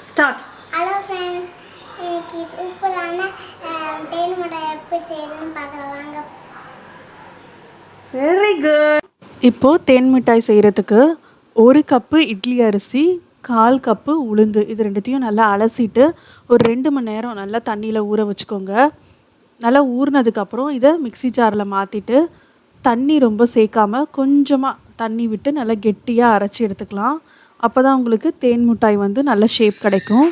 Start. Hello friends, இன்னைக்கு சூப்பரான தேன் மிட்டாய் எப்படி செய்யறதுன்னு பார்க்கலாம். Very good. இப்போ தேன் மிட்டாய் செய்கிறதுக்கு 1 கப்பு இட்லி அரிசி, 1/4 கப்பு உளுந்து இது ரெண்டுத்தையும் நல்லா அலசிட்டு ஒரு 2 மணி நேரம் நல்லா தண்ணியில் ஊற வச்சுக்கோங்க. நல்லா ஊறினதுக்கப்புறம் இதை மிக்ஸி ஜாரில் மாற்றிட்டு தண்ணி ரொம்ப சேர்க்காமல் கொஞ்சமாக தண்ணி விட்டு நல்லா கெட்டியாக அரைச்சி எடுத்துக்கலாம். அப்போ தான் உங்களுக்கு தேன் மிட்டாய் வந்து நல்ல ஷேப் கிடைக்கும்.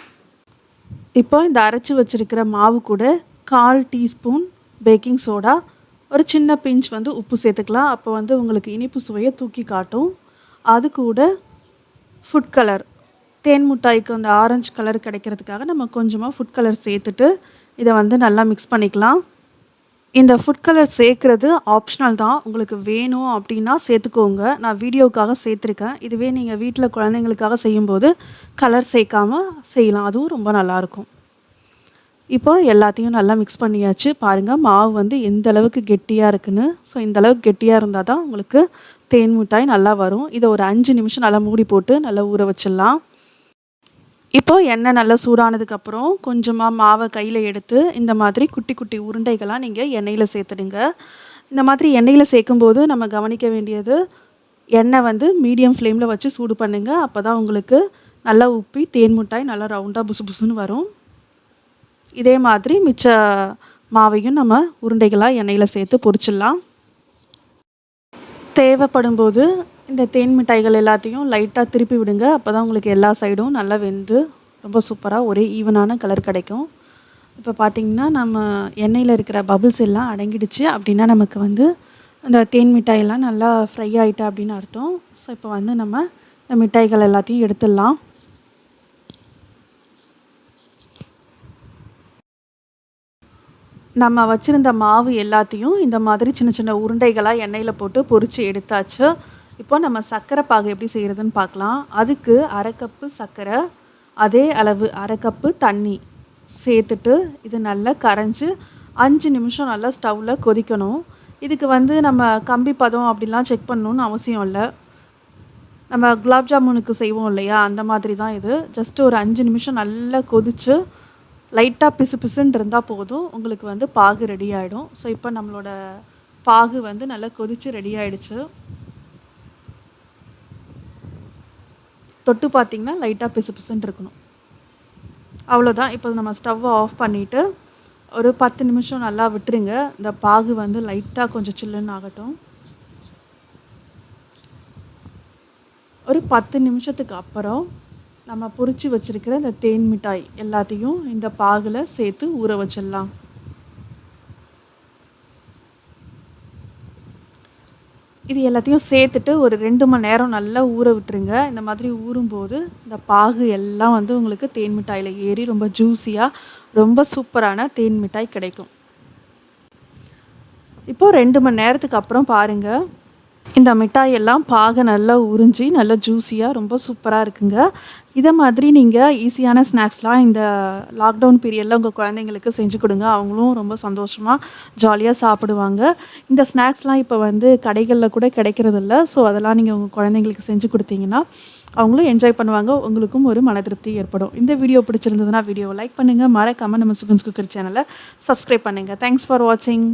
இப்போ இந்த அரைச்சி வச்சுருக்கிற மாவு கூட 1/4 டீஸ்பூன் பேக்கிங் சோடா, ஒரு சின்ன பிஞ்ச் வந்து உப்பு சேர்த்துக்கலாம். அப்போ வந்து உங்களுக்கு இனிப்பு சுவையை தூக்கி காட்டும். அது கூட ஃபுட் கலர், தேன் மிட்டாய்க்கு அந்த ஆரஞ்சு கலர் கிடைக்கிறதுக்காக நம்ம கொஞ்சமாக ஃபுட் கலர் சேர்த்துட்டு இதை வந்து நல்லா மிக்ஸ் பண்ணிக்கலாம். இந்த ஃபுட் கலர் சேர்க்குறது ஆப்ஷனல் தான், உங்களுக்கு வேணும் அப்படின்னா சேர்த்துக்கோங்க. நான் வீடியோவுக்காக சேர்த்துருக்கேன். இதுவே நீங்கள் வீட்டில் குழந்தைங்களுக்காக செய்யும்போது கலர் சேர்க்காமல் செய்யலாம், அதுவும் ரொம்ப நல்லாயிருக்கும். இப்போ எல்லாத்தையும் நல்லா மிக்ஸ் பண்ணியாச்சு. பாருங்கள் மாவு வந்து எந்த அளவுக்கு கெட்டியாக இருக்குன்னு. ஸோ இந்த அளவுக்கு கெட்டியாக இருந்தால் தான் உங்களுக்கு தேன் மிட்டாய் நல்லா வரும். இதை ஒரு 5 நிமிஷம் நல்லா மூடி போட்டு நல்லா ஊற வச்சிடலாம். இப்போது எண்ணெய் நல்லா சூடானதுக்கப்புறம் கொஞ்சமாக மாவை கையில் எடுத்து இந்த மாதிரி குட்டி குட்டி உருண்டைகளாக நீங்கள் எண்ணெயில் சேர்த்துடுங்க. இந்த மாதிரி எண்ணெயில் சேர்க்கும்போது நம்ம கவனிக்க வேண்டியது, எண்ணெய் வந்து மீடியம் ஃப்ளேமில் வச்சு சூடு பண்ணுங்கள். அப்போ தான் உங்களுக்கு நல்லா உப்பி தேன் மிட்டாய் நல்லா ரவுண்டாக புசு புசுன்னு வரும். இதே மாதிரி மிச்ச மாவையும் நம்ம உருண்டைகளாக எண்ணெயில் சேர்த்து பொரிச்சிடலாம். தேவைப்படும் போது இந்த தேன் மிட்டாய்கள் எல்லாத்தையும் லைட்டாக திருப்பி விடுங்க. அப்போ தான் உங்களுக்கு எல்லா சைடும் நல்லா வெந்து ரொம்ப சூப்பராக ஒரே ஈவனான கலர் கிடைக்கும். இப்போ பார்த்திங்கன்னா நம்ம எண்ணெயில் இருக்கிற பபிள்ஸ் எல்லாம் அடங்கிடுச்சு அப்படின்னா நமக்கு வந்து இந்த தேன் மிட்டாயெல்லாம் நல்லா ஃப்ரை ஆகிட்டா அப்படின்னு அர்த்தம். ஸோ இப்போ வந்து நம்ம இந்த மிட்டாய்கள் எல்லாத்தையும் எடுத்துடலாம். நம்ம வச்சுருந்த மாவு எல்லாத்தையும் இந்த மாதிரி சின்ன சின்ன உருண்டைகளாக எண்ணெயில் போட்டு பொரித்து எடுத்தாச்சு. இப்போ நம்ம சர்க்கரை பாகு எப்படி செய்கிறதுன்னு பார்க்கலாம். அதுக்கு 1/2 கப்பு சர்க்கரை, அதே அளவு 1/2 கப்பு தண்ணி சேர்த்துட்டு இது நல்லா கரைஞ்சி 5 நிமிஷம் நல்லா ஸ்டவ்வில் கொதிக்கணும். இதுக்கு வந்து நம்ம கம்பி பதம் அப்படிலாம் செக் பண்ணணுன்னு அவசியம் இல்லை. நம்ம குலாப் ஜாமுனுக்கு செய்வோம் இல்லையா, அந்த மாதிரி தான் இது. ஜஸ்ட்டு ஒரு 5 நிமிஷம் நல்லா கொதித்து லைட்டாக பிசு பிசுன்னு இருந்தால் போதும், உங்களுக்கு வந்து பாகு ரெடி ஆகிடும். ஸோ இப்போ நம்மளோட பாகு வந்து நல்லா கொதித்து ரெடி ஆகிடுச்சு. தொட்டு பார்த்திங்கன்னா லைட்டாக பிசு பிசுன்னு இருக்கணும், அவ்வளோதான். இப்போ நம்ம ஸ்டவ்வை ஆஃப் பண்ணிவிட்டு ஒரு 10 நிமிஷம் நல்லா விட்டுருங்க. இந்த பாகு வந்து லைட்டாக கொஞ்சம் சில்லுன்னு ஆகட்டும். ஒரு 10 நிமிஷத்துக்கு அப்புறம் நம்ம பொரிச்சு வச்சுருக்கிற இந்த தேன் மிட்டாய் எல்லாத்தையும் இந்த பாகில் சேர்த்து ஊற வச்சிடலாம். இது எல்லாத்தையும் சேர்த்துட்டு ஒரு 2 மணி நேரம் நல்லா ஊற விட்டுருங்க. இந்த மாதிரி ஊறும்போது இந்த பாகு எல்லாம் வந்து உங்களுக்கு தேன் மிட்டாயில் ஏறி ரொம்ப ஜூஸியாக ரொம்ப சூப்பரான தேன் மிட்டாய் கிடைக்கும். இப்போது 2 மணி நேரத்துக்கு அப்புறம் பாருங்கள், இந்த மிட்டாய் எல்லாம் பாகை நல்லா உறிஞ்சி நல்லா ஜூஸியாக ரொம்ப சூப்பராக இருக்குங்க. இதை மாதிரி நீங்கள் ஈஸியான ஸ்நாக்ஸ்லாம் இந்த லாக்டவுன் பீரியடில் உங்கள் குழந்தைங்களுக்கு செஞ்சு கொடுங்க. அவங்களும் ரொம்ப சந்தோஷமாக ஜாலியாக சாப்பிடுவாங்க. இந்த ஸ்நாக்ஸ்லாம் இப்போ வந்து கடைகளில் கூட கிடைக்கிறதில்ல. ஸோ அதெல்லாம் நீங்கள் உங்கள் குழந்தைங்களுக்கு செஞ்சு கொடுத்தீங்கன்னா அவங்களும் என்ஜாய் பண்ணுவாங்க, உங்களுக்கும் ஒரு மன திருப்தி ஏற்படும். இந்த வீடியோ பிடிச்சிருந்ததுன்னா வீடியோவை லைக் பண்ணுங்கள், மறக்காமல் நம்ம சுகன்ஸ் குக்கரி சேனலை சப்ஸ்கிரைப் பண்ணுங்கள். தேங்க்ஸ் ஃபார் வாட்சிங்.